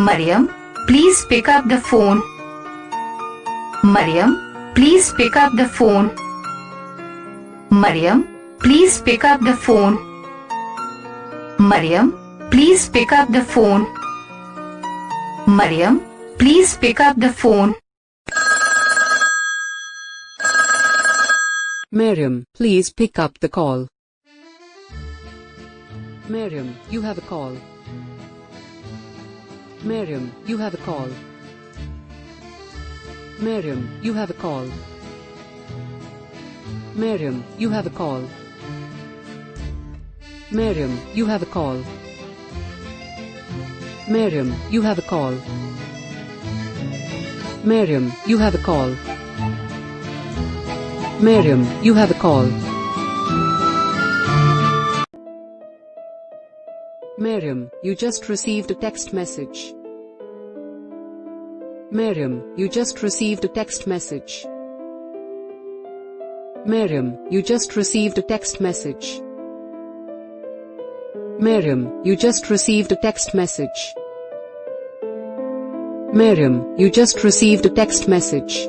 Maryam, please pick up the phone. Maryam, please pick up the phone. Maryam, please pick up the phone. Maryam, please pick up the phone. Maryam, please pick up the phone. Maryam, please pick up the call. Maryam, you have a call. Maryam, you have a call. Maryam, you have a call. Maryam, you have a call. Maryam, you have a call. Maryam, you have a call. Maryam, you have a call. Maryam, you have a call. Maryam, you just received a text message. Maryam, you just received a text message. Maryam, you just received a text message. Maryam, you just received a text message. Maryam, you just received a text message.